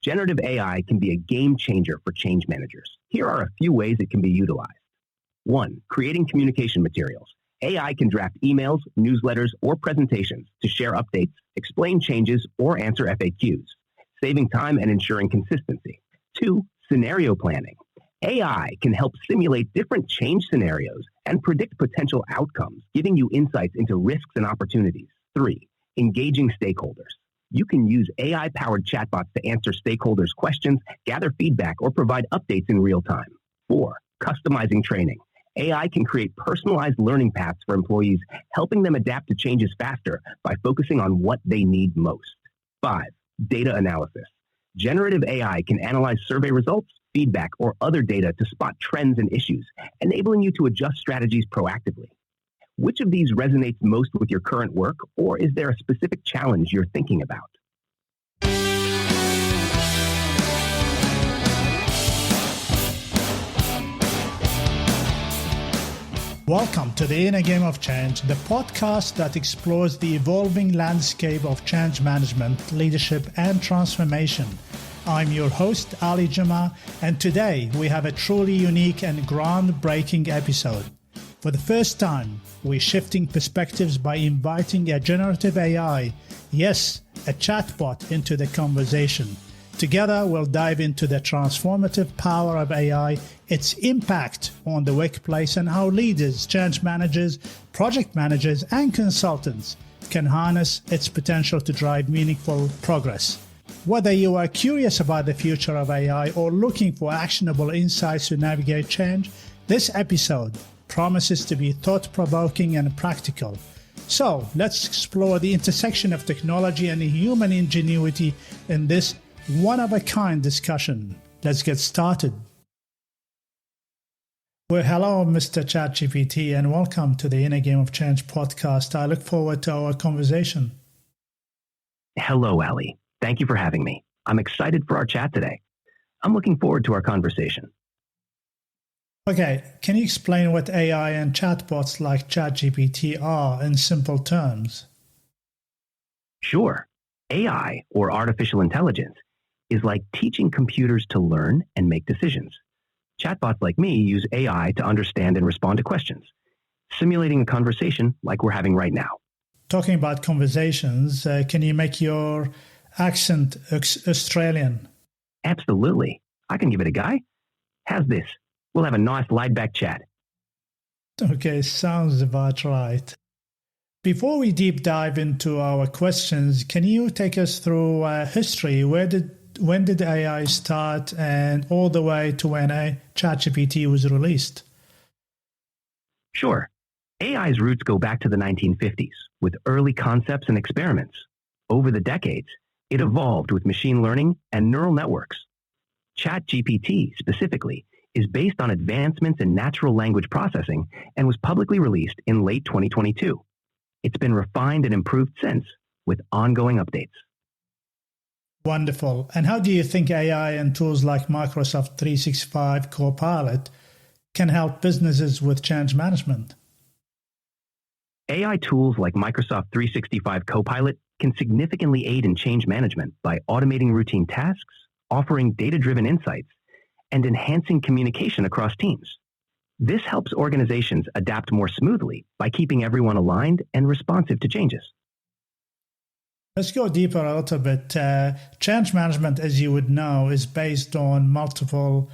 Generative AI can be a game changer for change managers. Here are a few ways it can be utilized. 1. Creating communication materials. AI can draft emails, newsletters, or presentations to share updates, explain changes, or answer FAQs, saving time and ensuring consistency. 2. Scenario planning. AI can help simulate different change scenarios and predict potential outcomes, giving you insights into risks and opportunities. 3. Engaging stakeholders. You can use AI-powered chatbots to answer stakeholders' questions, gather feedback, or provide updates in real time. 4. Customizing training. AI can create personalized learning paths for employees, helping them adapt to changes faster by focusing on what they need most. 5. Data analysis. Generative AI can analyze survey results, feedback, or other data to spot trends and issues, enabling you to adjust strategies proactively. Which of these resonates most with your current work, or is there a specific challenge you're thinking about? Welcome to the Inner Game of Change, the podcast that explores the evolving landscape of change management, leadership, and transformation. I'm your host, Ali Juma, and today we have a truly unique and groundbreaking episode. For the first time, we're shifting perspectives by inviting a generative AI, yes, a chatbot, into the conversation. Together, we'll dive into the transformative power of AI, its impact on the workplace, and how leaders, change managers, project managers, and consultants can harness its potential to drive meaningful progress. Whether you are curious about the future of AI or looking for actionable insights to navigate change, this episode promises to be thought-provoking and practical. So, let's explore the intersection of technology and human ingenuity in this one-of-a-kind discussion. Let's get started. Well, hello, Mr. ChatGPT, and welcome to the Inner Game of Change podcast. I look forward to our conversation. Hello, Ali. Thank you for having me. I'm excited for our chat today. I'm looking forward to our conversation. Okay, can you explain what AI and chatbots like ChatGPT are in simple terms? Sure. AI, or artificial intelligence, is like teaching computers to learn and make decisions. Chatbots like me use AI to understand and respond to questions, simulating a conversation like we're having right now. Talking about conversations, can you make your accent Australian? Absolutely. I can give it a go. How's this? We'll have a nice laid-back chat. Okay, sounds about right. Before we deep dive into our questions, can you take us through history? When did AI start and all the way to when ChatGPT was released? Sure. AI's roots go back to the 1950s with early concepts and experiments. Over the decades, it evolved with machine learning and neural networks. ChatGPT, specifically, is based on advancements in natural language processing and was publicly released in late 2022. It's been refined and improved since, with ongoing updates. Wonderful. And how do you think AI and tools like Microsoft 365 Copilot can help businesses with change management? AI tools like Microsoft 365 Copilot can significantly aid in change management by automating routine tasks, offering data-driven insights, and enhancing communication across teams. This helps organizations adapt more smoothly by keeping everyone aligned and responsive to changes. Let's go deeper a little bit. Change management, as you would know, is based on multiple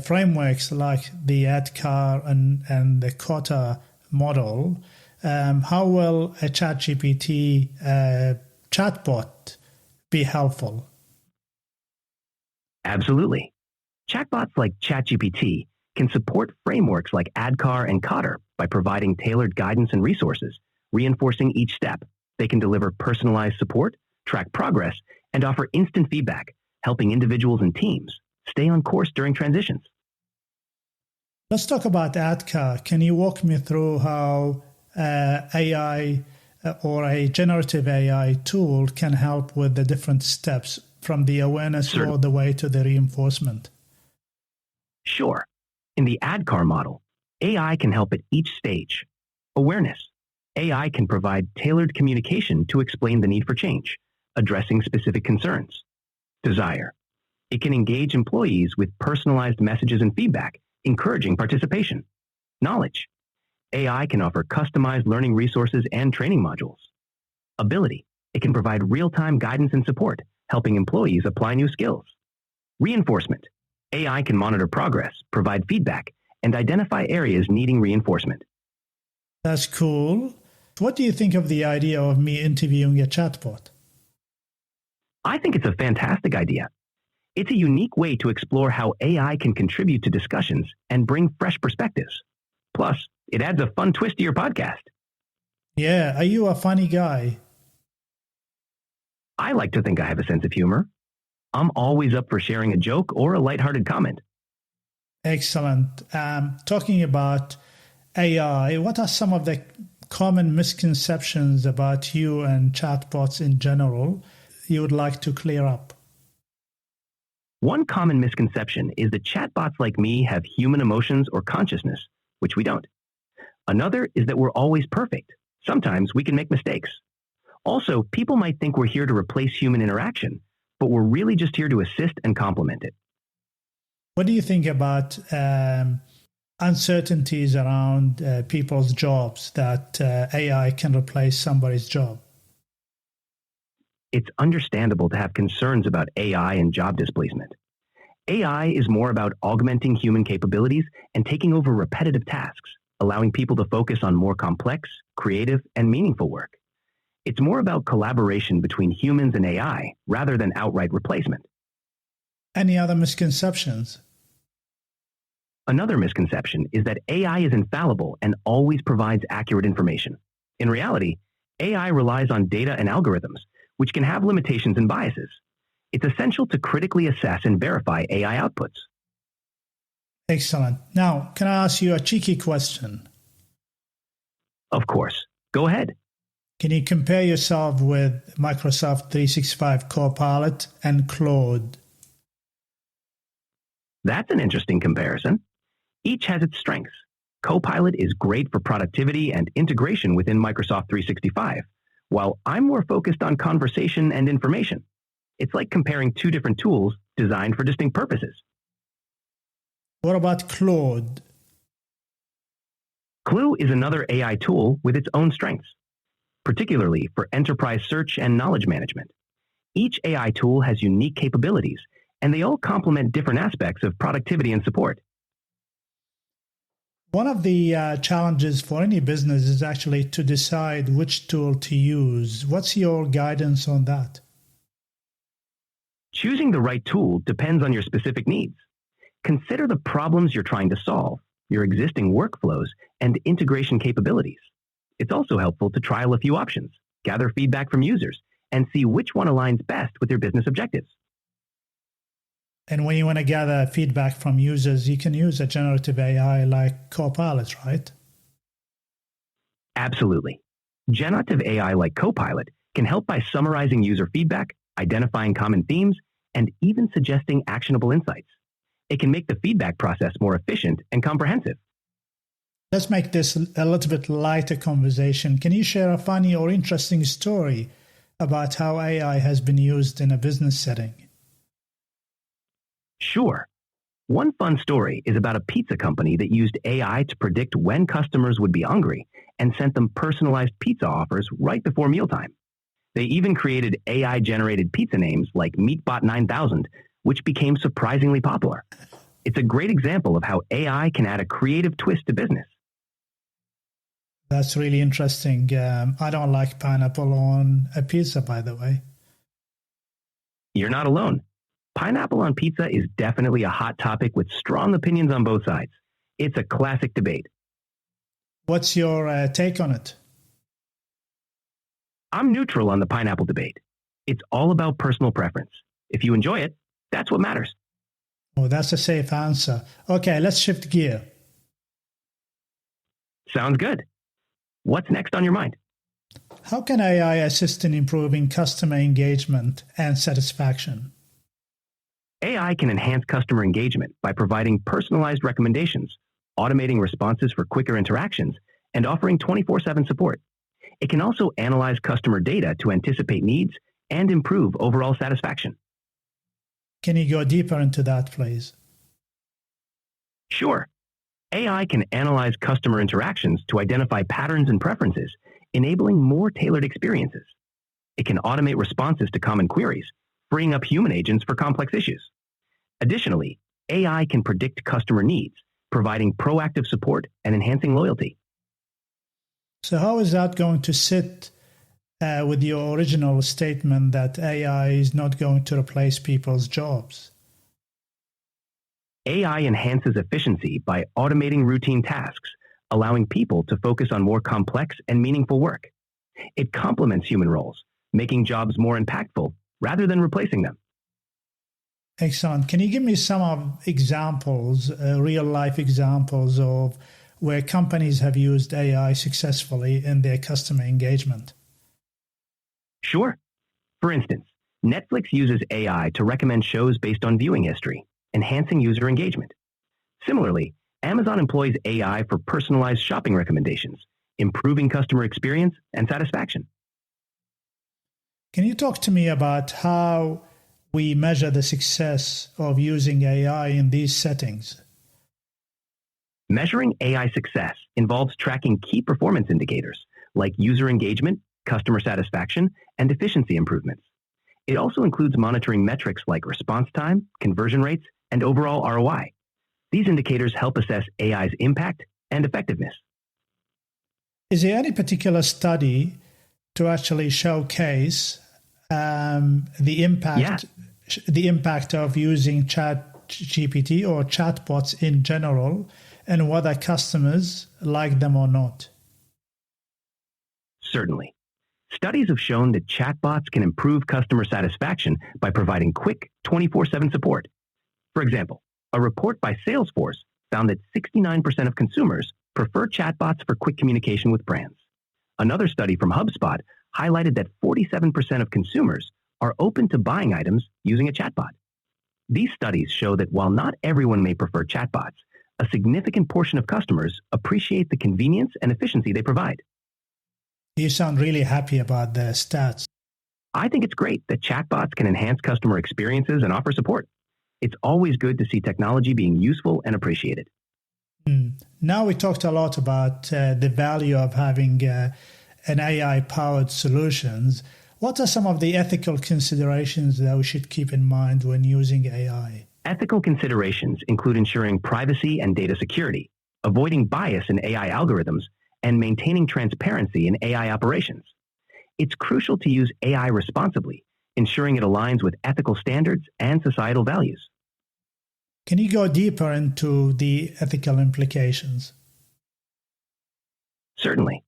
frameworks like the ADKAR and the COTA model. How will a ChatGPT chatbot be helpful? Absolutely. Chatbots like ChatGPT can support frameworks like ADKAR and COTA by providing tailored guidance and resources, reinforcing each step. They can deliver personalized support, track progress, and offer instant feedback, helping individuals and teams stay on course during transitions. Let's talk about ADKAR. Can you walk me through how AI or a generative AI tool can help with the different steps from the awareness all the way to the reinforcement? Sure. In the ADKAR model, AI can help at each stage. Awareness. AI can provide tailored communication to explain the need for change, addressing specific concerns. Desire. It can engage employees with personalized messages and feedback, encouraging participation. Knowledge. AI can offer customized learning resources and training modules. Ability. It can provide real-time guidance and support, helping employees apply new skills. Reinforcement. AI can monitor progress, provide feedback, and identify areas needing reinforcement. That's cool. What do you think of the idea of me interviewing a chatbot? I think it's a fantastic idea. It's a unique way to explore how AI can contribute to discussions and bring fresh perspectives. Plus, it adds a fun twist to your podcast. Yeah, are you a funny guy? I like to think I have a sense of humor. I'm always up for sharing a joke or a lighthearted comment. Excellent. Talking about AI, what are some of the common misconceptions about you and chatbots in general you would like to clear up? One common misconception is that chatbots like me have human emotions or consciousness, which we don't. Another is that we're always perfect. Sometimes we can make mistakes. Also, people might think we're here to replace human interaction, but we're really just here to assist and complement it. What do you think about uncertainties around people's jobs, that AI can replace somebody's job? It's understandable to have concerns about AI and job displacement. AI is more about augmenting human capabilities and taking over repetitive tasks, allowing people to focus on more complex, creative, and meaningful work. It's more about collaboration between humans and AI rather than outright replacement. Any other misconceptions? Another misconception is that AI is infallible and always provides accurate information. In reality, AI relies on data and algorithms, which can have limitations and biases. It's essential to critically assess and verify AI outputs. Excellent. Now, can I ask you a cheeky question? Of course. Go ahead. Can you compare yourself with Microsoft 365 Copilot and Claude? That's an interesting comparison. Each has its strengths. Copilot is great for productivity and integration within Microsoft 365, while I'm more focused on conversation and information. It's like comparing two different tools designed for distinct purposes. What about Claude? Clue is another AI tool with its own strengths, particularly for enterprise search and knowledge management. Each AI tool has unique capabilities, and they all complement different aspects of productivity and support. One of the challenges for any business is actually to decide which tool to use. What's your guidance on that? Choosing the right tool depends on your specific needs. Consider the problems you're trying to solve, your existing workflows, and integration capabilities. It's also helpful to trial a few options, gather feedback from users, and see which one aligns best with your business objectives. And when you want to gather feedback from users, you can use a generative AI like Copilot, right? Absolutely. Generative AI like Copilot can help by summarizing user feedback, identifying common themes, and even suggesting actionable insights. It can make the feedback process more efficient and comprehensive. Let's make this a little bit lighter conversation. Can you share a funny or interesting story about how AI has been used in a business setting? Sure. One fun story is about a pizza company that used AI to predict when customers would be hungry and sent them personalized pizza offers right before mealtime. They even created AI-generated pizza names like Meatbot 9000, which became surprisingly popular. It's a great example of how AI can add a creative twist to business. That's really interesting. I don't like pineapple on a pizza, by the way. You're not alone. Pineapple on pizza is definitely a hot topic with strong opinions on both sides. It's a classic debate. What's your take on it? I'm neutral on the pineapple debate. It's all about personal preference. If you enjoy it, that's what matters. Oh, that's a safe answer. Okay, let's shift gear. Sounds good. What's next on your mind? How can AI assist in improving customer engagement and satisfaction? AI can enhance customer engagement by providing personalized recommendations, automating responses for quicker interactions, and offering 24/7 support. It can also analyze customer data to anticipate needs and improve overall satisfaction. Can you go deeper into that, please? Sure. AI can analyze customer interactions to identify patterns and preferences, enabling more tailored experiences. It can automate responses to common queries, freeing up human agents for complex issues. Additionally, AI can predict customer needs, providing proactive support and enhancing loyalty. So how is that going to sit with your original statement that AI is not going to replace people's jobs? AI enhances efficiency by automating routine tasks, allowing people to focus on more complex and meaningful work. It complements human roles, making jobs more impactful rather than replacing them. Excellent. Can you give me some examples, real-life examples of where companies have used AI successfully in their customer engagement? Sure. For instance, Netflix uses AI to recommend shows based on viewing history, enhancing user engagement. Similarly, Amazon employs AI for personalized shopping recommendations, improving customer experience and satisfaction. Can you talk to me about how we measure the success of using AI in these settings? Measuring AI success involves tracking key performance indicators like user engagement, customer satisfaction, and efficiency improvements. It also includes monitoring metrics like response time, conversion rates, and overall ROI. These indicators help assess AI's impact and effectiveness. Is there any particular study to actually showcase the impact of using ChatGPT or chatbots in general, and whether customers like them or not? Certainly. Studies have shown that chatbots can improve customer satisfaction by providing quick 24/7 support. For example, a report by Salesforce found that 69% of consumers prefer chatbots for quick communication with brands. Another study from HubSpot highlighted that 47% of consumers are open to buying items using a chatbot. These studies show that while not everyone may prefer chatbots, a significant portion of customers appreciate the convenience and efficiency they provide. You sound really happy about the stats. I think it's great that chatbots can enhance customer experiences and offer support. It's always good to see technology being useful and appreciated. Now we talked a lot about the value of having an AI-powered solutions. What are some of the ethical considerations that we should keep in mind when using AI? Ethical considerations include ensuring privacy and data security, avoiding bias in AI algorithms, and maintaining transparency in AI operations. It's crucial to use AI responsibly, ensuring it aligns with ethical standards and societal values. Can you go deeper into the ethical implications? Certainly.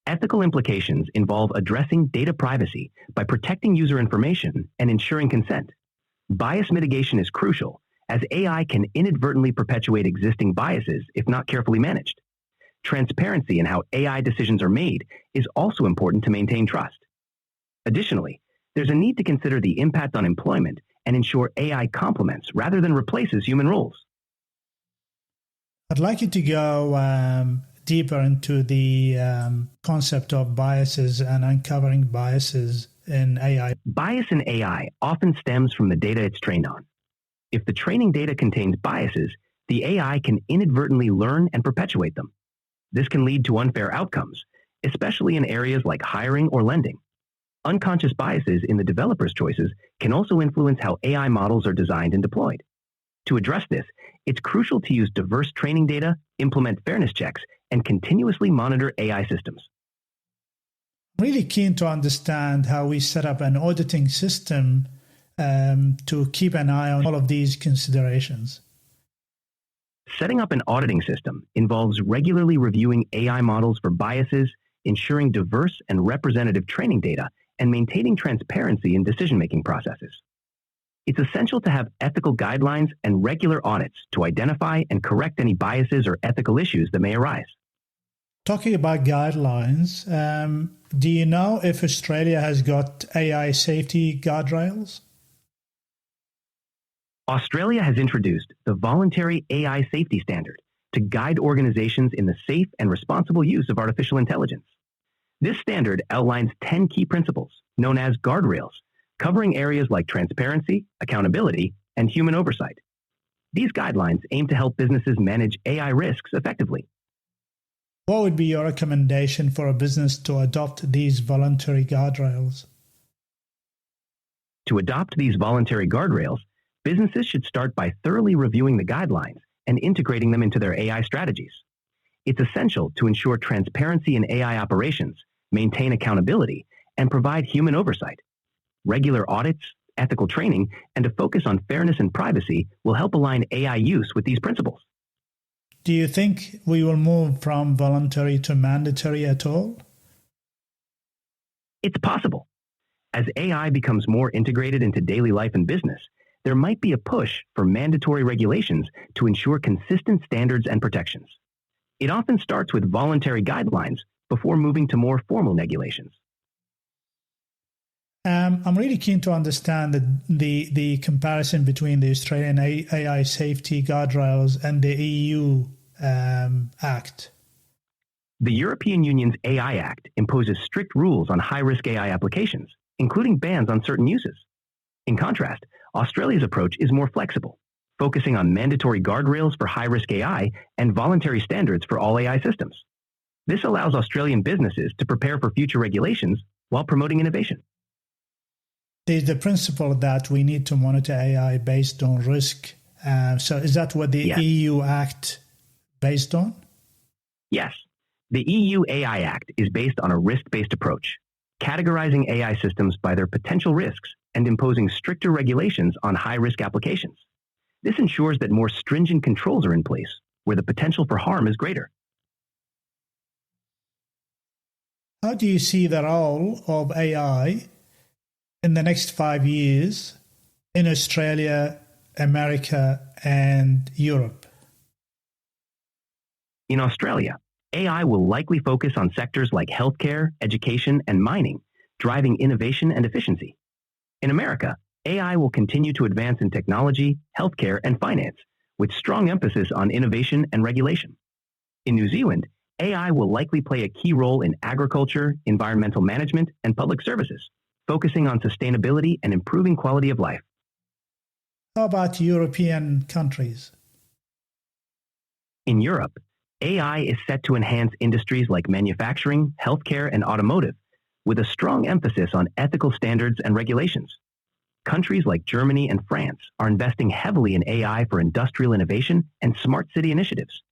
Ethical implications involve addressing data privacy by protecting user information and ensuring consent. Bias mitigation is crucial, as AI can inadvertently perpetuate existing biases if not carefully managed. Transparency in how AI decisions are made is also important to maintain trust. Additionally, there's a need to consider the impact on employment and ensure AI complements rather than replaces human roles. I'd like you to go deeper into the concept of biases and uncovering biases in AI. Bias in AI often stems from the data it's trained on. If the training data contains biases, the AI can inadvertently learn and perpetuate them. This can lead to unfair outcomes, especially in areas like hiring or lending. Unconscious biases in the developer's choices can also influence how AI models are designed and deployed. To address this, it's crucial to use diverse training data, implement fairness checks, and continuously monitor AI systems. I'm really keen to understand how we set up an auditing system to keep an eye on all of these considerations. Setting up an auditing system involves regularly reviewing AI models for biases, ensuring diverse and representative training data, and maintaining transparency in decision-making processes. It's essential to have ethical guidelines and regular audits to identify and correct any biases or ethical issues that may arise. Talking about guidelines, do you know if Australia has got AI safety guardrails? Australia has introduced the Voluntary AI Safety Standard to guide organizations in the safe and responsible use of artificial intelligence. This standard outlines 10 key principles, known as guardrails, covering areas like transparency, accountability, and human oversight. These guidelines aim to help businesses manage AI risks effectively. What would be your recommendation for a business to adopt these voluntary guardrails? To adopt these voluntary guardrails, businesses should start by thoroughly reviewing the guidelines and integrating them into their AI strategies. It's essential to ensure transparency in AI operations, maintain accountability, and provide human oversight. Regular audits, ethical training, and a focus on fairness and privacy will help align AI use with these principles. Do you think we will move from voluntary to mandatory at all? It's possible. As AI becomes more integrated into daily life and business, there might be a push for mandatory regulations to ensure consistent standards and protections. It often starts with voluntary guidelines before moving to more formal regulations. I'm really keen to understand the comparison between the Australian AI safety guardrails and the EU Act. The European Union's AI Act imposes strict rules on high-risk AI applications, including bans on certain uses. In contrast, Australia's approach is more flexible, focusing on mandatory guardrails for high-risk AI and voluntary standards for all AI systems. This allows Australian businesses to prepare for future regulations while promoting innovation. There's the principle that we need to monitor AI based on risk. So is that what the EU Act based on? Yes. The EU AI Act is based on a risk-based approach, categorizing AI systems by their potential risks and imposing stricter regulations on high-risk applications. This ensures that more stringent controls are in place where the potential for harm is greater. How do you see the role of AI in the next 5 years in Australia, America, and Europe? In Australia, AI will likely focus on sectors like healthcare, education, and mining, driving innovation and efficiency. In America, AI will continue to advance in technology, healthcare, and finance, with strong emphasis on innovation and regulation. In New Zealand, AI will likely play a key role in agriculture, environmental management, and public services, focusing on sustainability and improving quality of life. How about European countries? In Europe, AI is set to enhance industries like manufacturing, healthcare, and automotive, with a strong emphasis on ethical standards and regulations. Countries like Germany and France are investing heavily in AI for industrial innovation and smart city initiatives.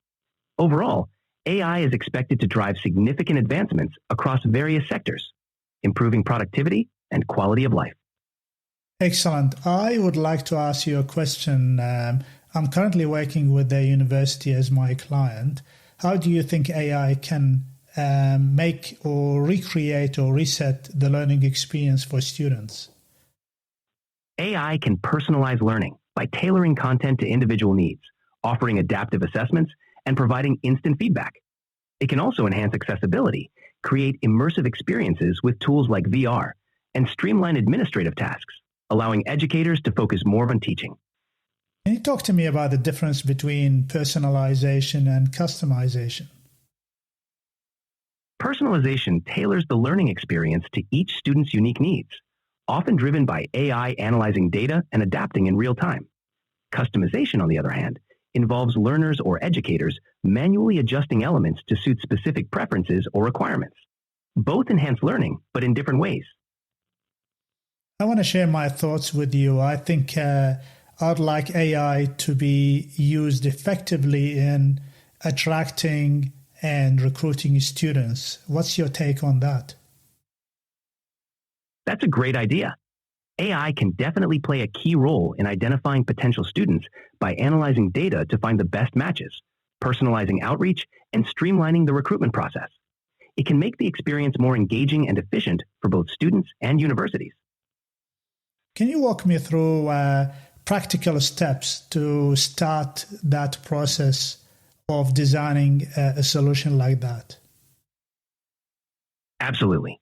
Overall, AI is expected to drive significant advancements across various sectors, improving productivity and quality of life. Excellent. I would like to ask you a question. I'm currently working with a university as my client. How do you think AI can make or recreate or reset the learning experience for students? AI can personalize learning by tailoring content to individual needs, offering adaptive assessments, and providing instant feedback. It can also enhance accessibility, create immersive experiences with tools like VR, and streamline administrative tasks, allowing educators to focus more on teaching. Can you talk to me about the difference between personalization and customization? Personalization tailors the learning experience to each student's unique needs, often driven by AI analyzing data and adapting in real time. Customization, on the other hand, involves learners or educators manually adjusting elements to suit specific preferences or requirements. Both enhance learning, but in different ways. I want to share my thoughts with you. I think I'd like AI to be used effectively in attracting and recruiting students. What's your take on that? That's a great idea. AI can definitely play a key role in identifying potential students by analyzing data to find the best matches, personalizing outreach, and streamlining the recruitment process. It can make the experience more engaging and efficient for both students and universities. Can you walk me through practical steps to start that process of designing a solution like that? Absolutely.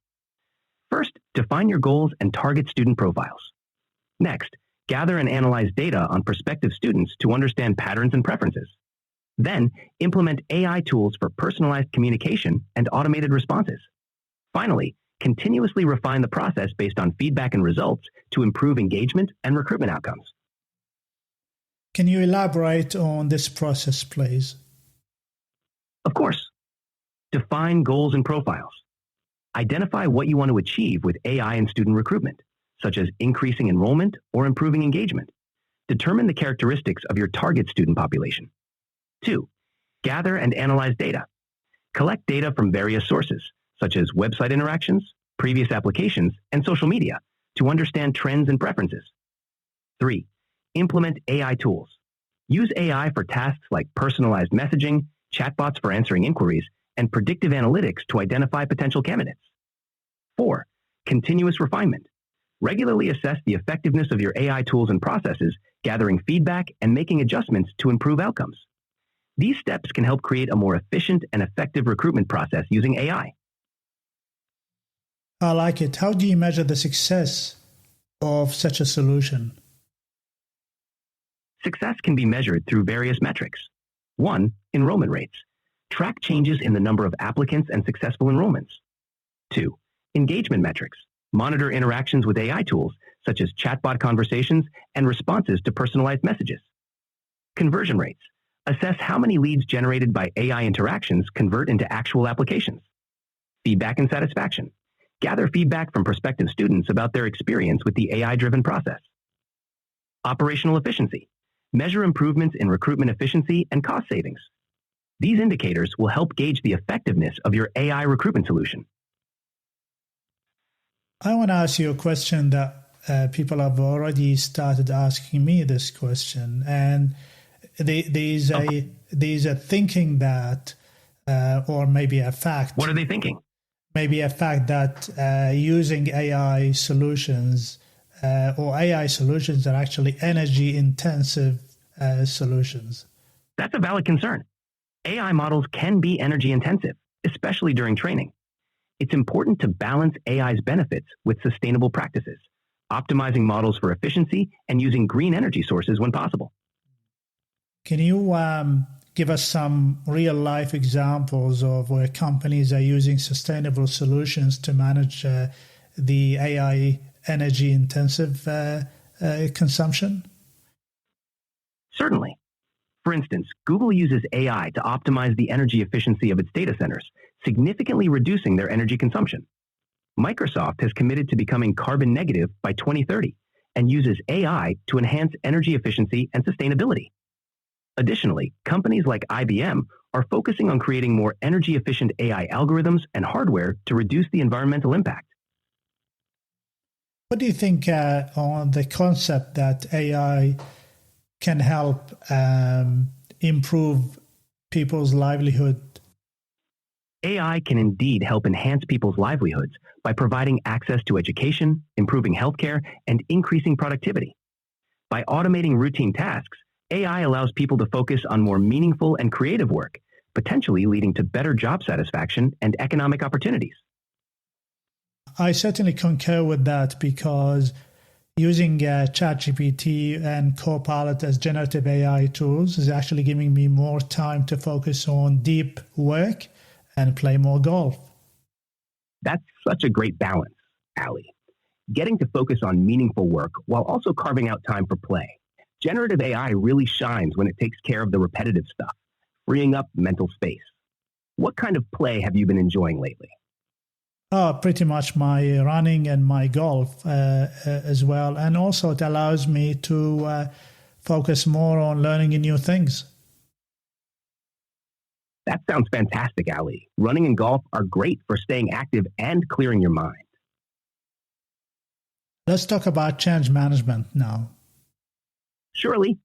First, define your goals and target student profiles. Next, gather and analyze data on prospective students to understand patterns and preferences. Then, implement AI tools for personalized communication and automated responses. Finally, continuously refine the process based on feedback and results to improve engagement and recruitment outcomes. Can you elaborate on this process, please? Of course, define goals and profiles. Identify what you want to achieve with AI and student recruitment, such as increasing enrollment or improving engagement. Determine the characteristics of your target student population. 2. Gather and analyze data. Collect data from various sources, such as website interactions, previous applications, and social media, to understand trends and preferences. 3. Implement AI tools. Use AI for tasks like personalized messaging, chatbots for answering inquiries, and predictive analytics to identify potential candidates. 4. Continuous refinement. Regularly assess the effectiveness of your AI tools and processes, gathering feedback and making adjustments to improve outcomes. These steps can help create a more efficient and effective recruitment process using AI. I like it. How do you measure the success of such a solution? Success can be measured through various metrics. 1. Enrollment rates. Track changes in the number of applicants and successful enrollments. 2. Engagement metrics. Monitor interactions with AI tools, such as chatbot conversations and responses to personalized messages. Conversion rates. Assess how many leads generated by AI interactions convert into actual applications. Feedback and satisfaction. Gather feedback from prospective students about their experience with the AI-driven process. Operational efficiency. Measure improvements in recruitment efficiency and cost savings. These indicators will help gauge the effectiveness of your AI recruitment solution. I want to ask you a question that people have already started asking me this question, and there's a thinking that, or maybe a fact. What are they thinking? Maybe a fact that using AI solutions or AI solutions are actually energy-intensive solutions. That's a valid concern. AI models can be energy-intensive, especially during training. It's important to balance AI's benefits with sustainable practices, optimizing models for efficiency and using green energy sources when possible. Can you give us some real-life examples of where companies are using sustainable solutions to manage the AI energy-intensive consumption? Certainly. For instance, Google uses AI to optimize the energy efficiency of its data centers, significantly reducing their energy consumption. Microsoft has committed to becoming carbon negative by 2030 and uses AI to enhance energy efficiency and sustainability. Additionally, companies like IBM are focusing on creating more energy-efficient AI algorithms and hardware to reduce the environmental impact. What do you think on the concept that AI can help improve people's livelihood? AI can indeed help enhance people's livelihoods by providing access to education, improving healthcare, and increasing productivity. By automating routine tasks, AI allows people to focus on more meaningful and creative work, potentially leading to better job satisfaction and economic opportunities. I certainly concur with that, because using ChatGPT and Copilot as generative AI tools is actually giving me more time to focus on deep work and play more golf. That's such a great balance, Ali. Getting to focus on meaningful work while also carving out time for play. Generative AI really shines when it takes care of the repetitive stuff, freeing up mental space. What kind of play have you been enjoying lately? Pretty much my running and my golf as well. And also it allows me to focus more on learning new things. That sounds fantastic, Ali. Running and golf are great for staying active and clearing your mind. Let's talk about change management now. Surely.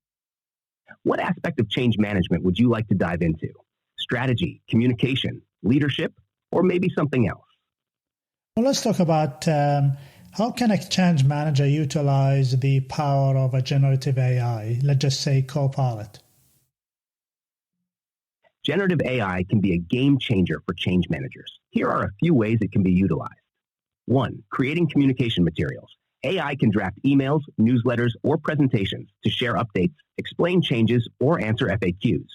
What aspect of change management would you like to dive into? Strategy, communication, leadership, or maybe something else? Well, let's talk about how can a change manager utilize the power of a generative AI, let's just say Copilot. Generative AI can be a game changer for change managers. Here are a few ways it can be utilized. 1. Creating communication materials. AI can draft emails, newsletters, or presentations to share updates, explain changes, or answer FAQs,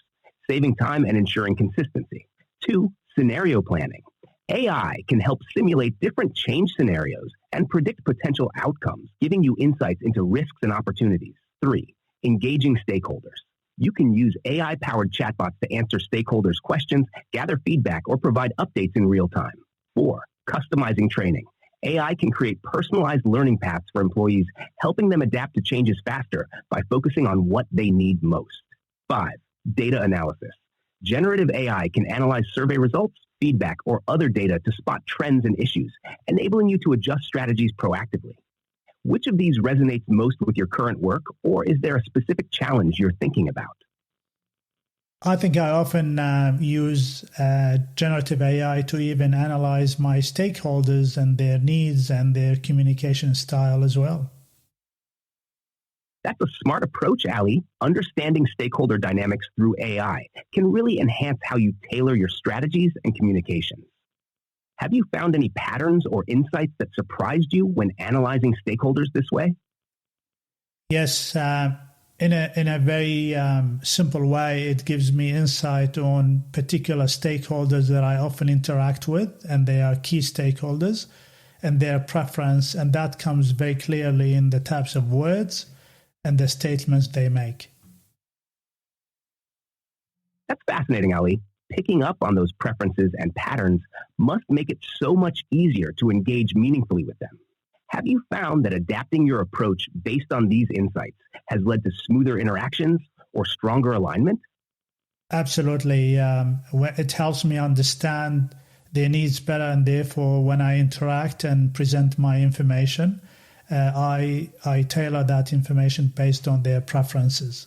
saving time and ensuring consistency. 2. Scenario planning. AI can help simulate different change scenarios and predict potential outcomes, giving you insights into risks and opportunities. 3. Engaging stakeholders. You can use AI-powered chatbots to answer stakeholders' questions, gather feedback, or provide updates in real time. 4. Customizing training. AI can create personalized learning paths for employees, helping them adapt to changes faster by focusing on what they need most. 5. Data analysis. Generative AI can analyze survey results, feedback, or other data to spot trends and issues, enabling you to adjust strategies proactively. Which of these resonates most with your current work, or is there a specific challenge you're thinking about? I think I often use generative AI to even analyze my stakeholders and their needs and their communication style as well. That's a smart approach, Ali. Understanding stakeholder dynamics through AI can really enhance how you tailor your strategies and communications. Have you found any patterns or insights that surprised you when analyzing stakeholders this way? Yes, in a very simple way, it gives me insight on particular stakeholders that I often interact with, and they are key stakeholders, and their preference, and that comes very clearly in the types of words and the statements they make. That's fascinating, Ali. Picking up on those preferences and patterns must make it so much easier to engage meaningfully with them. Have you found that adapting your approach based on these insights has led to smoother interactions or stronger alignment? Absolutely. It helps me understand their needs better, and therefore when I interact and present my information, I tailor that information based on their preferences.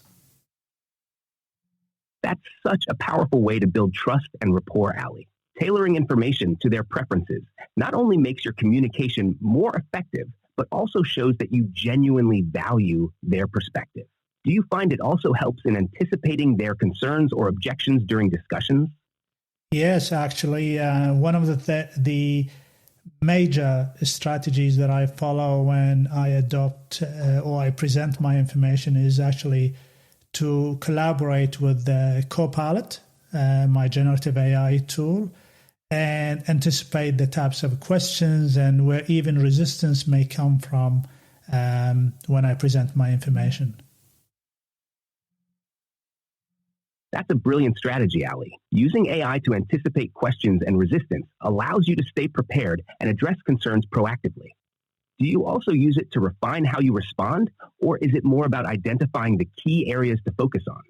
That's such a powerful way to build trust and rapport, Ali. Tailoring information to their preferences not only makes your communication more effective, but also shows that you genuinely value their perspective. Do you find it also helps in anticipating their concerns or objections during discussions? Yes, actually, one of the major strategies that I follow when I adopt or I present my information is actually to collaborate with the Copilot, my generative AI tool, and anticipate the types of questions and where even resistance may come from when I present my information. That's a brilliant strategy, Ali. Using AI to anticipate questions and resistance allows you to stay prepared and address concerns proactively. Do you also use it to refine how you respond, or is it more about identifying the key areas to focus on?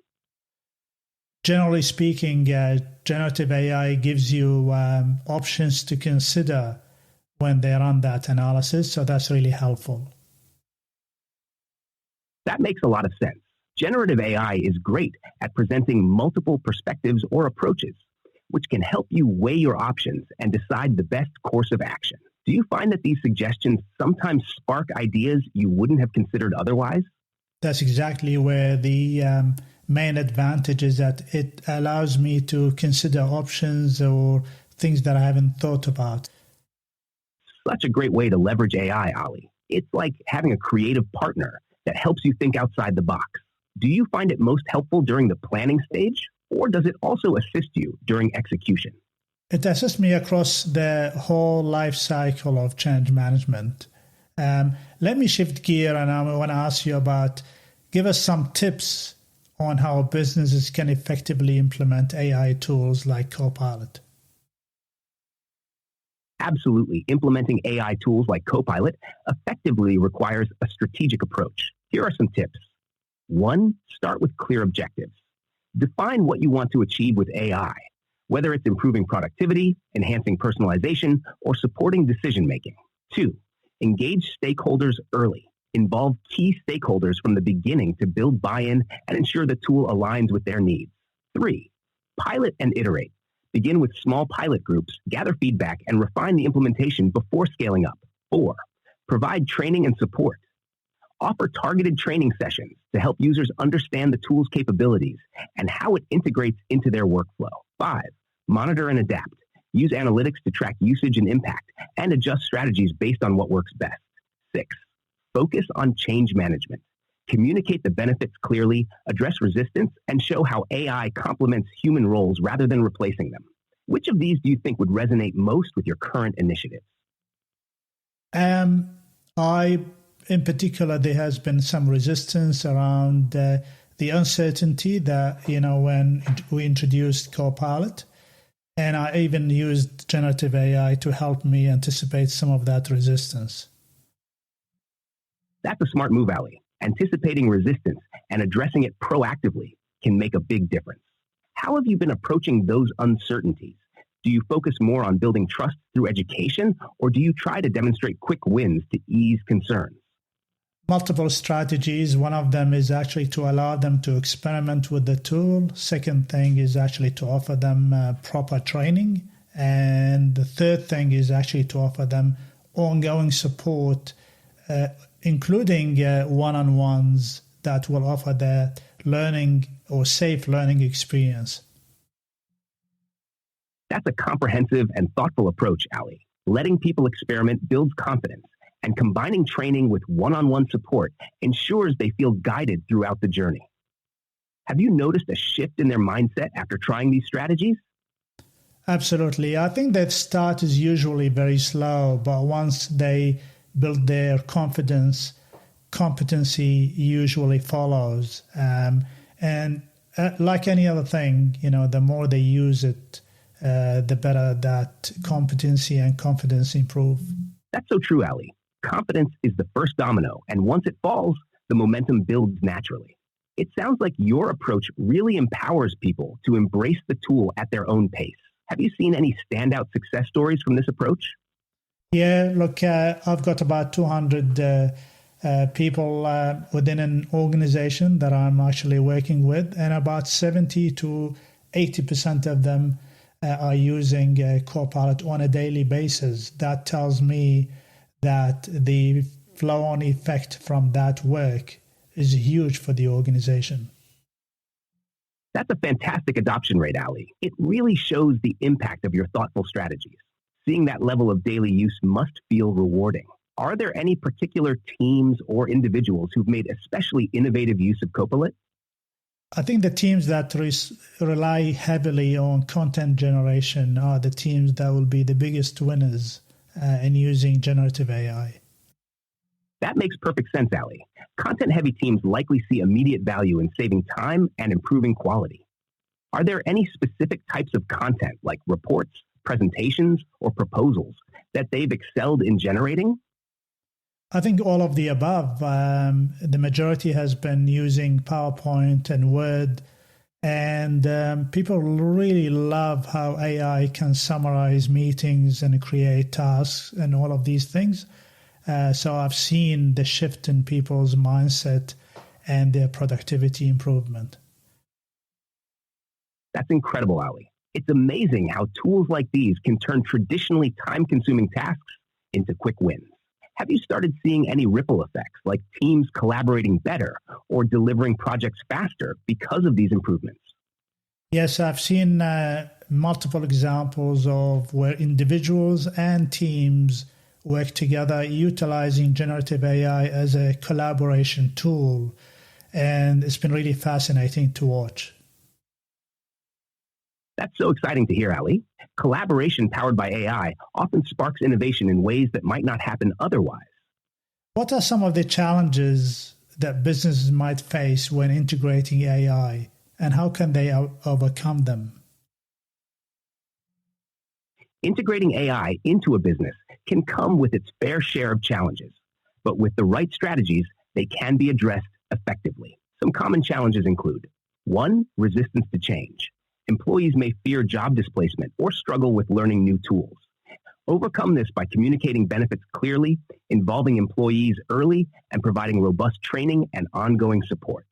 Generally speaking, generative AI gives you options to consider when they run that analysis, so that's really helpful. That makes a lot of sense. Generative AI is great at presenting multiple perspectives or approaches, which can help you weigh your options and decide the best course of action. Do you find that these suggestions sometimes spark ideas you wouldn't have considered otherwise? That's exactly where the main advantage is, that it allows me to consider options or things that I haven't thought about. Such a great way to leverage AI, Ali. It's like having a creative partner that helps you think outside the box. Do you find it most helpful during the planning stage, or does it also assist you during execution? It assists me across the whole life cycle of change management. Let me shift gear, and I want to ask you about, give us some tips on how businesses can effectively implement AI tools like Copilot. Absolutely. Implementing AI tools like Copilot effectively requires a strategic approach. Here are some tips. 1, start with clear objectives. Define what you want to achieve with AI, whether it's improving productivity, enhancing personalization, or supporting decision-making. 2, engage stakeholders early. Involve key stakeholders from the beginning to build buy-in and ensure the tool aligns with their needs. 3, pilot and iterate. Begin with small pilot groups, gather feedback, and refine the implementation before scaling up. 4, provide training and support. Offer targeted training sessions to help users understand the tool's capabilities and how it integrates into their workflow. 5, monitor and adapt. Use analytics to track usage and impact and adjust strategies based on what works best. 6, focus on change management. Communicate the benefits clearly, address resistance, and show how AI complements human roles rather than replacing them. Which of these do you think would resonate most with your current initiatives? I in particular, there has been some resistance around the uncertainty that, when we introduced Copilot. And I even used generative AI to help me anticipate some of that resistance. That's a smart move, Ali. Anticipating resistance and addressing it proactively can make a big difference. How have you been approaching those uncertainties? Do you focus more on building trust through education, or do you try to demonstrate quick wins to ease concerns? Multiple strategies. One of them is actually to allow them to experiment with the tool. Second thing is actually to offer them proper training. And the third thing is actually to offer them ongoing support, including one-on-ones that will offer their learning or safe learning experience. That's a comprehensive and thoughtful approach, Ali. Letting people experiment builds confidence, and combining training with one-on-one support ensures they feel guided throughout the journey. Have you noticed a shift in their mindset after trying these strategies? Absolutely. I think that start is usually very slow, but once they build their confidence, competency usually follows. And like any other thing, the more they use it, the better that competency and confidence improve. That's so true, Ali. Confidence is the first domino, and once it falls, the momentum builds naturally. It sounds like your approach really empowers people to embrace the tool at their own pace. Have you seen any standout success stories from this approach? Yeah, look, I've got about 200 people within an organization that I'm actually working with, and about 70 to 80% of them are using Copilot on a daily basis. That tells me that the flow-on effect from that work is huge for the organization. That's a fantastic adoption rate, Ali. It really shows the impact of your thoughtful strategies. Seeing that level of daily use must feel rewarding. Are there any particular teams or individuals who've made especially innovative use of Copilot? I think the teams that rely heavily on content generation are the teams that will be the biggest winners in using generative AI. That makes perfect sense, Ali. Content-heavy teams likely see immediate value in saving time and improving quality. Are there any specific types of content, like reports, presentations, or proposals, that they've excelled in generating? I think all of the above. The majority has been using PowerPoint and Word, and people really love how AI can summarize meetings and create tasks and all of these things. So I've seen the shift in people's mindset and their productivity improvement. That's incredible, Ali. It's amazing how tools like these can turn traditionally time-consuming tasks into quick wins. Have you started seeing any ripple effects, like teams collaborating better or delivering projects faster because of these improvements? Yes, I've seen multiple examples of where individuals and teams work together utilizing generative AI as a collaboration tool, and it's been really fascinating to watch. That's so exciting to hear, Ali. Collaboration powered by AI often sparks innovation in ways that might not happen otherwise. What are some of the challenges that businesses might face when integrating AI, and how can they overcome them? Integrating AI into a business can come with its fair share of challenges, but with the right strategies, they can be addressed effectively. Some common challenges include: 1, resistance to change. Employees may fear job displacement or struggle with learning new tools. Overcome this by communicating benefits clearly, involving employees early, and providing robust training and ongoing support.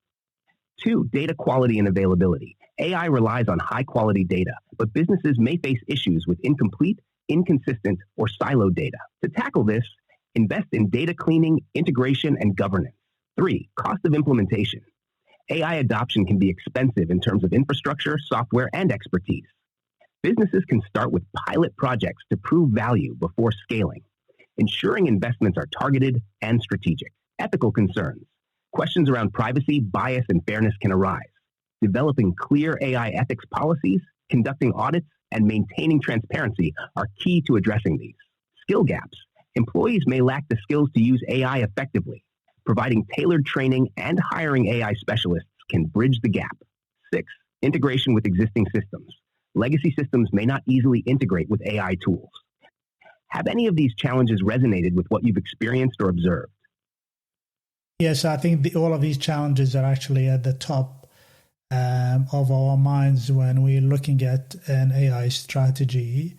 2, data quality and availability. AI relies on high-quality data, but businesses may face issues with incomplete, inconsistent, or siloed data. To tackle this, invest in data cleaning, integration, and governance. 3, cost of implementation. AI adoption can be expensive in terms of infrastructure, software, and expertise. Businesses can start with pilot projects to prove value before scaling, ensuring investments are targeted and strategic. Ethical concerns. Questions around privacy, bias, and fairness can arise. Developing clear AI ethics policies, conducting audits, and maintaining transparency are key to addressing these. Skill gaps. Employees may lack the skills to use AI effectively. Providing tailored training and hiring AI specialists can bridge the gap. 6. Integration with existing systems. Legacy systems may not easily integrate with AI tools. Have any of these challenges resonated with what you've experienced or observed? Yes, I think all of these challenges are actually at the top of our minds when we're looking at an AI strategy.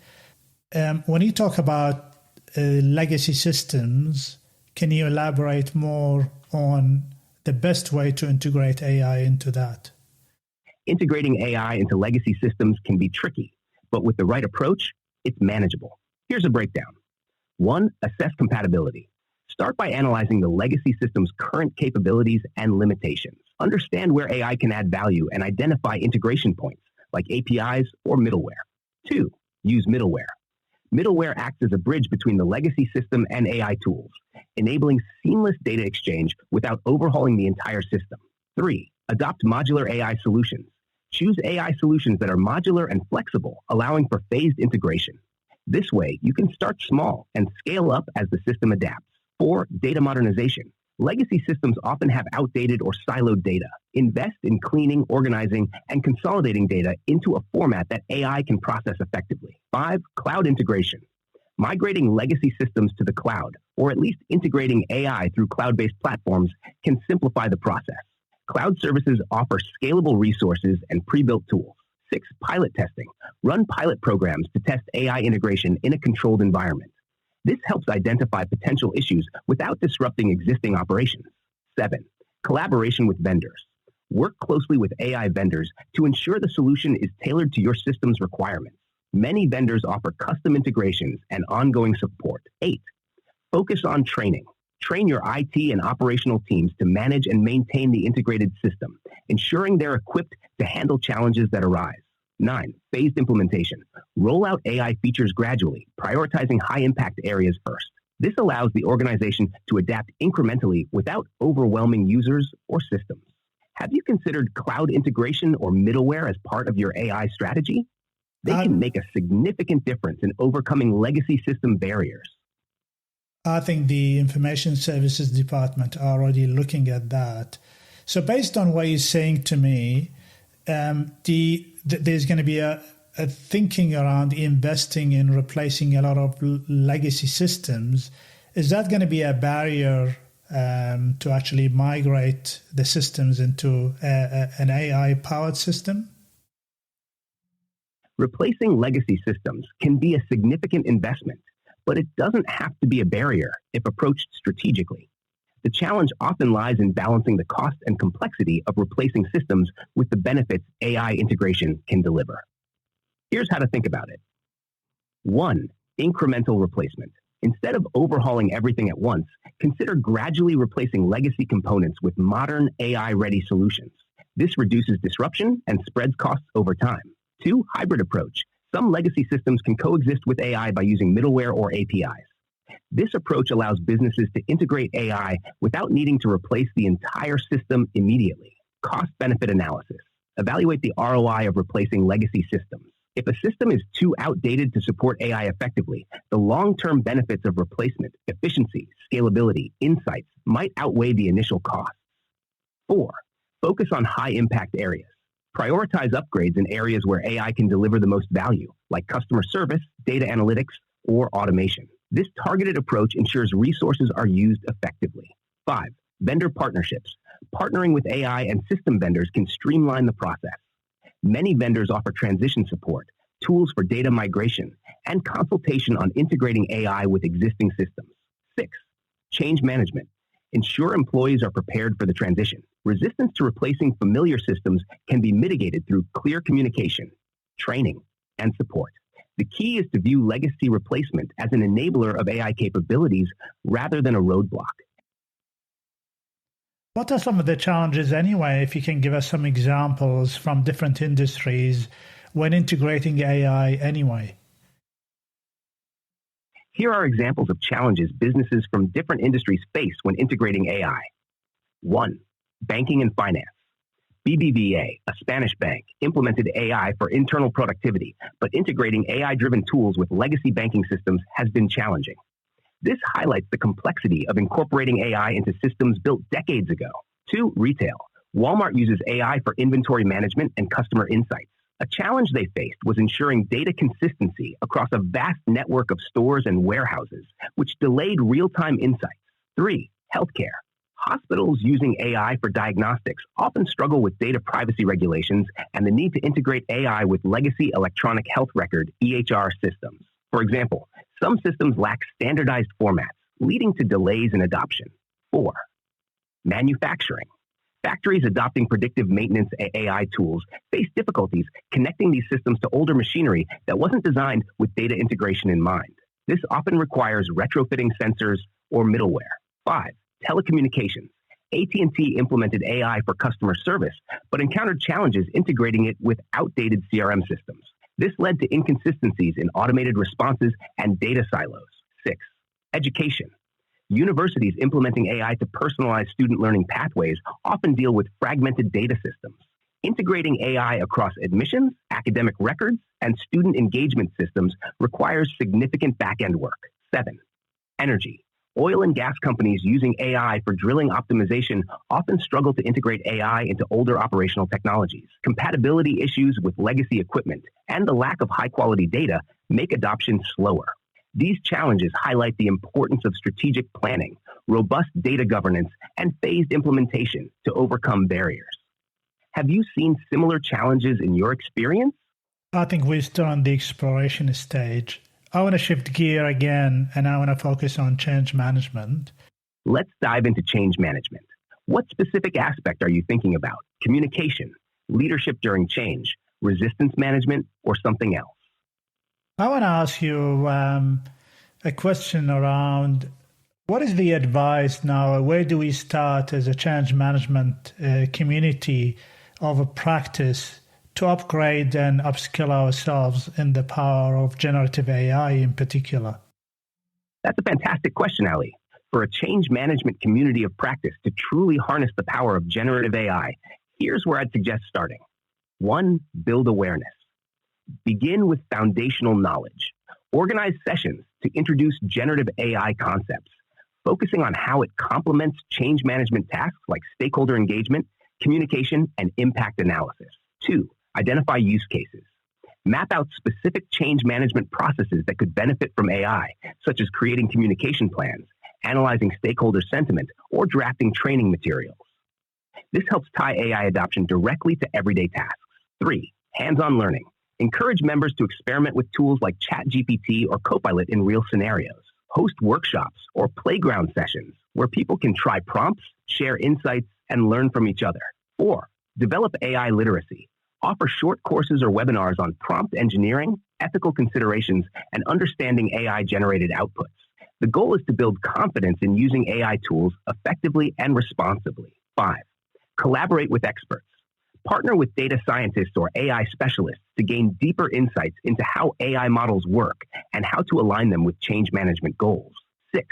When you talk about legacy systems, can you elaborate more on the best way to integrate AI into that? Integrating AI into legacy systems can be tricky, but with the right approach, it's manageable. Here's a breakdown. 1. Assess compatibility. Start by analyzing the legacy system's current capabilities and limitations. Understand where AI can add value and identify integration points, like APIs or middleware. 2. Use middleware. Middleware acts as a bridge between the legacy system and AI tools, enabling seamless data exchange without overhauling the entire system. 3. Adopt modular AI solutions. Choose AI solutions that are modular and flexible, allowing for phased integration. This way, you can start small and scale up as the system adapts. 4. Data modernization. Legacy systems often have outdated or siloed data. Invest in cleaning, organizing, and consolidating data into a format that AI can process effectively. 5. Cloud integration. Migrating legacy systems to the cloud, or at least integrating AI through cloud-based platforms, can simplify the process. Cloud services offer scalable resources and pre-built tools. 6. Pilot testing. Run pilot programs to test AI integration in a controlled environment. This helps identify potential issues without disrupting existing operations. 7. Collaboration with vendors. Work closely with AI vendors to ensure the solution is tailored to your system's requirements. Many vendors offer custom integrations and ongoing support. 8. Focus on training. Train your IT and operational teams to manage and maintain the integrated system, ensuring they're equipped to handle challenges that arise. 9. Phased implementation. Roll out AI features gradually, prioritizing high-impact areas first. This allows the organization to adapt incrementally without overwhelming users or systems. Have you considered cloud integration or middleware as part of your AI strategy? They can make a significant difference in overcoming legacy system barriers. I think the information services department are already looking at that. So based on what you're saying to me, there's going to be a thinking around investing in replacing a lot of legacy systems. Is that going to be a barrier to actually migrate the systems into an AI-powered system? Replacing legacy systems can be a significant investment, but it doesn't have to be a barrier if approached strategically. The challenge often lies in balancing the cost and complexity of replacing systems with the benefits AI integration can deliver. Here's how to think about it. 1. Incremental replacement. Instead of overhauling everything at once, consider gradually replacing legacy components with modern AI-ready solutions. This reduces disruption and spreads costs over time. 2. Hybrid approach. Some legacy systems can coexist with AI by using middleware or APIs. This approach allows businesses to integrate AI without needing to replace the entire system immediately. Cost-benefit analysis. Evaluate the ROI of replacing legacy systems. If a system is too outdated to support AI effectively, the long-term benefits of replacement, efficiency, scalability, insights might outweigh the initial costs. 4. Focus on high-impact areas. Prioritize upgrades in areas where AI can deliver the most value, like customer service, data analytics, or automation. This targeted approach ensures resources are used effectively. 5. Vendor partnerships. Partnering with AI and system vendors can streamline the process. Many vendors offer transition support, tools for data migration, and consultation on integrating AI with existing systems. 6. Change management. Ensure employees are prepared for the transition. Resistance to replacing familiar systems can be mitigated through clear communication, training, and support. The key is to view legacy replacement as an enabler of AI capabilities rather than a roadblock. What are some of the challenges anyway, if you can give us some examples from different industries when integrating AI anyway? Here are examples of challenges businesses from different industries face when integrating AI. 1. Banking and finance. BBVA, a Spanish bank, implemented AI for internal productivity, but integrating AI-driven tools with legacy banking systems has been challenging. This highlights the complexity of incorporating AI into systems built decades ago. 2. Retail. Walmart uses AI for inventory management and customer insights. A challenge they faced was ensuring data consistency across a vast network of stores and warehouses, which delayed real-time insights. 3. Healthcare. Hospitals using AI for diagnostics often struggle with data privacy regulations and the need to integrate AI with legacy electronic health record (EHR) systems. For example, some systems lack standardized formats, leading to delays in adoption. 4. Manufacturing. Factories adopting predictive maintenance AI tools face difficulties connecting these systems to older machinery that wasn't designed with data integration in mind. This often requires retrofitting sensors or middleware. 5. Telecommunications. AT&T implemented AI for customer service, but encountered challenges integrating it with outdated CRM systems. This led to inconsistencies in automated responses and data silos. 6. Education. Universities implementing AI to personalize student learning pathways often deal with fragmented data systems. Integrating AI across admissions, academic records, and student engagement systems requires significant back-end work. 7. Energy. Oil and gas companies using AI for drilling optimization often struggle to integrate AI into older operational technologies. Compatibility issues with legacy equipment and the lack of high-quality data make adoption slower. These challenges highlight the importance of strategic planning, robust data governance, and phased implementation to overcome barriers. Have you seen similar challenges in your experience? I think we're still on the exploration stage. I want to shift gear again, and I want to focus on change management. Let's dive into change management. What specific aspect are you thinking about? Communication, leadership during change, resistance management, or something else? I want to ask you a question around what is the advice now? Where do we start as a change management community of a practice to upgrade and upskill ourselves in the power of generative AI in particular? That's a fantastic question, Ali. For a change management community of practice to truly harness the power of generative AI, here's where I'd suggest starting. 1. Build awareness. Begin with foundational knowledge. Organize sessions to introduce generative AI concepts, focusing on how it complements change management tasks like stakeholder engagement, communication, and impact analysis. 2. Identify use cases. Map out specific change management processes that could benefit from AI, such as creating communication plans, analyzing stakeholder sentiment, or drafting training materials. This helps tie AI adoption directly to everyday tasks. 3. Hands-on learning. Encourage members to experiment with tools like ChatGPT or Copilot in real scenarios. Host workshops or playground sessions where people can try prompts, share insights, and learn from each other. 4. Develop AI literacy. Offer short courses or webinars on prompt engineering, ethical considerations, and understanding AI-generated outputs. The goal is to build confidence in using AI tools effectively and responsibly. 5. Collaborate with experts. Partner with data scientists or AI specialists to gain deeper insights into how AI models work and how to align them with change management goals. 6.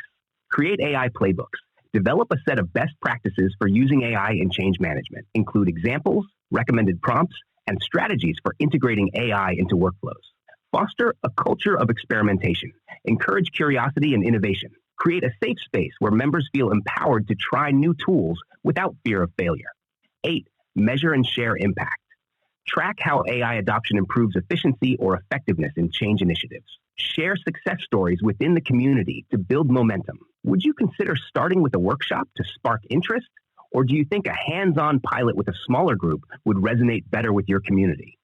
Create AI playbooks. Develop a set of best practices for using AI in change management. Include examples, recommended prompts, and strategies for integrating AI into workflows. Foster a culture of experimentation. Encourage curiosity and innovation. Create a safe space where members feel empowered to try new tools without fear of failure. 8. Measure and share impact. Track how AI adoption improves efficiency or effectiveness in change initiatives. Share success stories within the community to build momentum. Would you consider starting with a workshop to spark interest? Or do you think a hands-on pilot with a smaller group would resonate better with your community?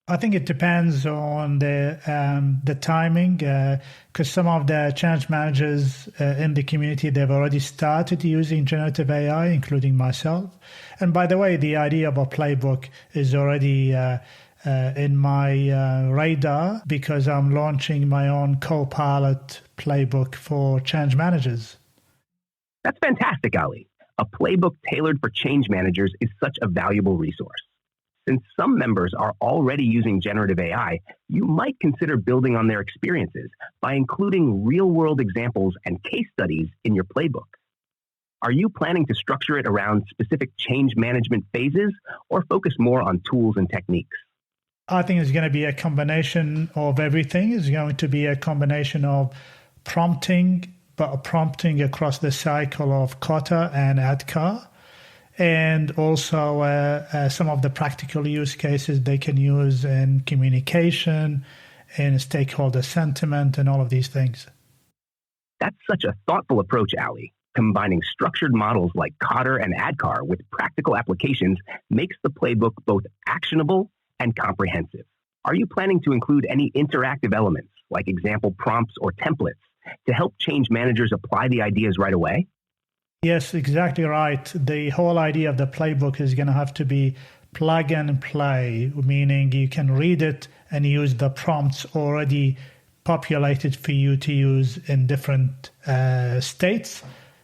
I think it depends on the timing, because some of the change managers in the community, they've already started using generative AI, including myself. And by the way, the idea of a playbook is already in my radar because I'm launching my own Copilot playbook for change managers. That's fantastic, Ali. A playbook tailored for change managers is such a valuable resource. Since some members are already using generative AI, you might consider building on their experiences by including real-world examples and case studies in your playbook. Are you planning to structure it around specific change management phases or focus more on tools and techniques? I think it's going to be a combination of everything. It's going to be a combination of prompting, but prompting across the cycle of kata and adka, and also some of the practical use cases they can use in communication, in stakeholder sentiment, and all of these things. That's such a thoughtful approach, Ali. Combining structured models like Cotter and ADKAR with practical applications makes the playbook both actionable and comprehensive. Are you planning to include any interactive elements, like example prompts or templates, to help change managers apply the ideas right away? Yes, exactly right. The whole idea of the playbook is going to have to be plug and play, meaning you can read it and use the prompts already populated for you to use in different states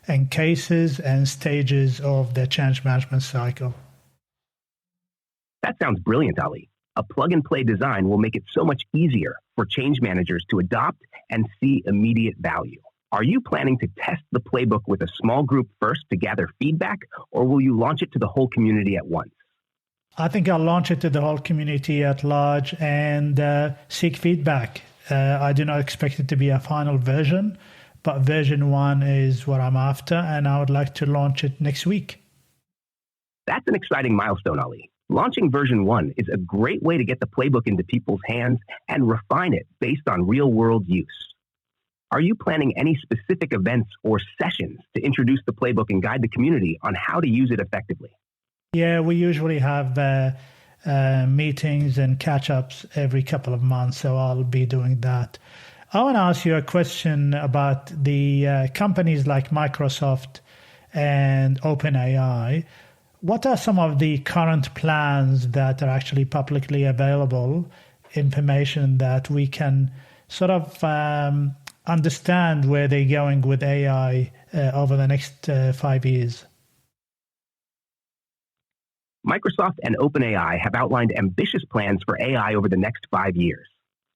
and cases and stages of the change management cycle. That sounds brilliant, Ali. A plug-and-play design will make it so much easier for change managers to adopt and see immediate value. Are you planning to test the playbook with a small group first to gather feedback, or will you launch it to the whole community at once? I think I'll launch it to the whole community at large and seek feedback. I do not expect it to be a final version, but version 1 is what I'm after, and I would like to launch it next week. That's an exciting milestone, Ali. Launching version 1 is a great way to get the playbook into people's hands and refine it based on real-world use. Are you planning any specific events or sessions to introduce the playbook and guide the community on how to use it effectively? Yeah, we usually have meetings and catch-ups every couple of months, so I'll be doing that. I want to ask you a question about the companies like Microsoft and OpenAI. What are some of the current plans that are actually publicly available, information that we can sort of understand where they're going with AI over the next 5 years? Microsoft and OpenAI have outlined ambitious plans for AI over the next 5 years.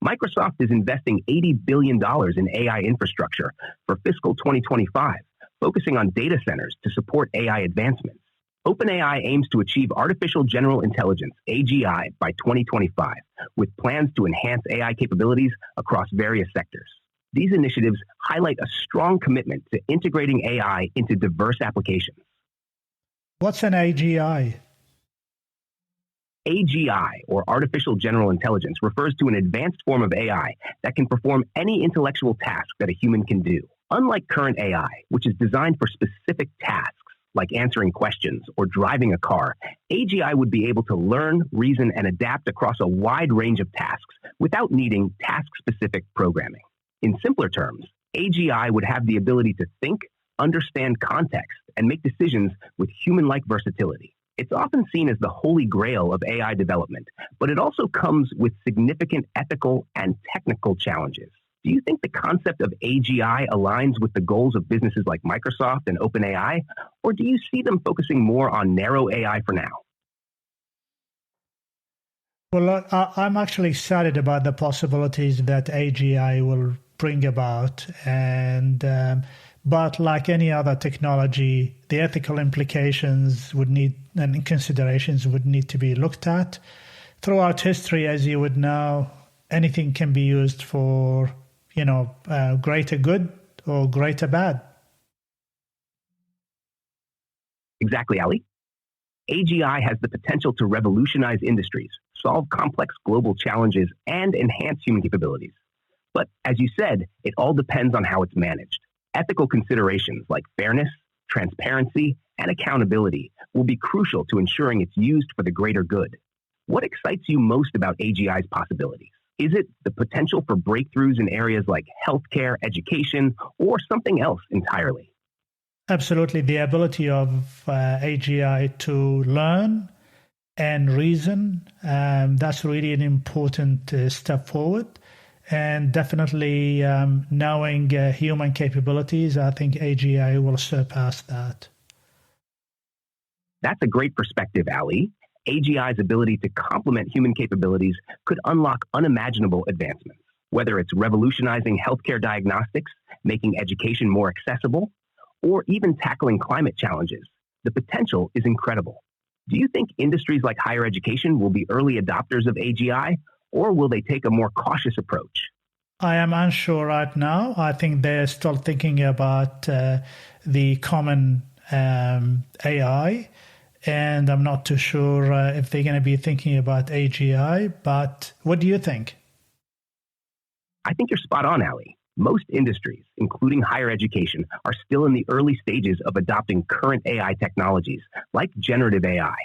Microsoft is investing $80 billion in AI infrastructure for fiscal 2025, focusing on data centers to support AI advancements. OpenAI aims to achieve artificial general intelligence, AGI, by 2025, with plans to enhance AI capabilities across various sectors. These initiatives highlight a strong commitment to integrating AI into diverse applications. What's an AGI? AGI, or artificial general intelligence, refers to an advanced form of AI that can perform any intellectual task that a human can do. Unlike current AI, which is designed for specific tasks, like answering questions or driving a car, AGI would be able to learn, reason, and adapt across a wide range of tasks without needing task-specific programming. In simpler terms, AGI would have the ability to think, understand context, and make decisions with human-like versatility. It's often seen as the holy grail of AI development, but it also comes with significant ethical and technical challenges. Do you think the concept of AGI aligns with the goals of businesses like Microsoft and OpenAI, or do you see them focusing more on narrow AI for now? Well, I'm actually excited about the possibilities that AGI will bring about, and but like any other technology, the ethical implications would need and considerations would need to be looked at. Throughout history, as you would know, anything can be used for, greater good or greater bad. Exactly, Ali. AGI has the potential to revolutionize industries, solve complex global challenges, and enhance human capabilities. But as you said, it all depends on how it's managed. Ethical considerations like fairness, transparency, and accountability will be crucial to ensuring it's used for the greater good. What excites you most about AGI's possibilities? Is it the potential for breakthroughs in areas like healthcare, education, or something else entirely? Absolutely. The ability of AGI to learn and reason, that's really an important step forward. And definitely knowing human capabilities, I think AGI will surpass that. That's a great perspective, Ali. AGI's ability to complement human capabilities could unlock unimaginable advancements, whether it's revolutionizing healthcare diagnostics, making education more accessible, or even tackling climate challenges. The potential is incredible. Do you think industries like higher education will be early adopters of AGI, or will they take a more cautious approach? I am unsure right now. I think they're still thinking about the common AI, and I'm not too sure if they're going to be thinking about AGI. But what do you think? I think you're spot on, Ali. Most industries, including higher education, are still in the early stages of adopting current AI technologies, like generative AI.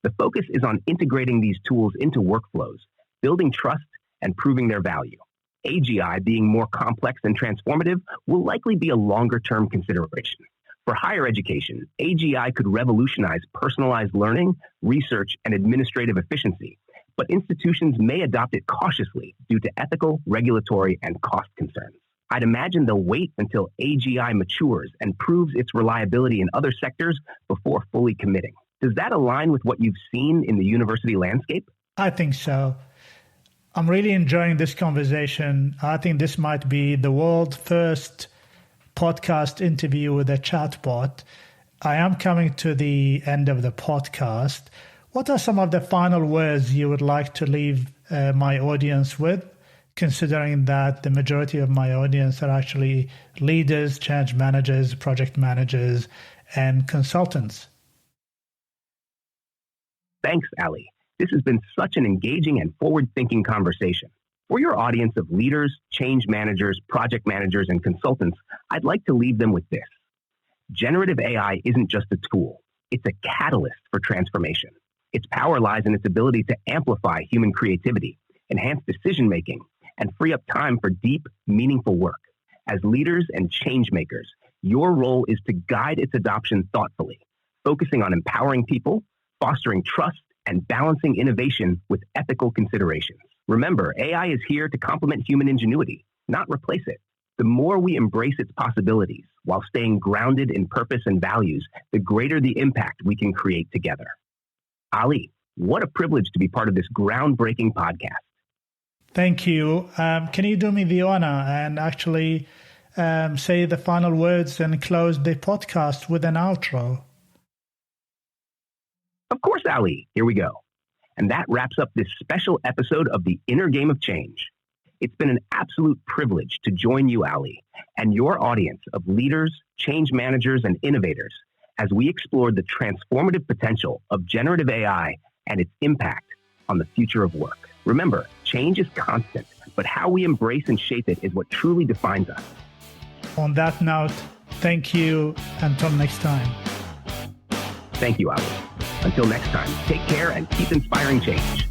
The focus is on integrating these tools into workflows, building trust, and proving their value. AGI, being more complex and transformative, will likely be a longer-term consideration. For higher education, AGI could revolutionize personalized learning, research, and administrative efficiency, but institutions may adopt it cautiously due to ethical, regulatory, and cost concerns. I'd imagine they'll wait until AGI matures and proves its reliability in other sectors before fully committing. Does that align with what you've seen in the university landscape? I think so. I'm really enjoying this conversation. I think this might be the world's first podcast interview with a chatbot. I am coming to the end of the podcast. What are some of the final words you would like to leave my audience with, considering that the majority of my audience are actually leaders, change managers, project managers, and consultants? Thanks, Ali. This has been such an engaging and forward-thinking conversation. For your audience of leaders, change managers, project managers, and consultants, I'd like to leave them with this. Generative AI isn't just a tool. It's a catalyst for transformation. Its power lies in its ability to amplify human creativity, enhance decision-making, and free up time for deep, meaningful work. As leaders and change makers, your role is to guide its adoption thoughtfully, focusing on empowering people, fostering trust, and balancing innovation with ethical considerations. Remember, AI is here to complement human ingenuity, not replace it. The more we embrace its possibilities while staying grounded in purpose and values, the greater the impact we can create together. Ali, what a privilege to be part of this groundbreaking podcast. Thank you. Can you do me the honor and actually say the final words and close the podcast with an outro? Of course, Ali. Here we go. And that wraps up this special episode of the Inner Game of Change. It's been an absolute privilege to join you, Ali, and your audience of leaders, change managers, and innovators as we explored the transformative potential of generative AI and its impact on the future of work. Remember, change is constant, but how we embrace and shape it is what truly defines us. On that note, thank you. Until next time. Thank you, Ali. Until next time, take care and keep inspiring change.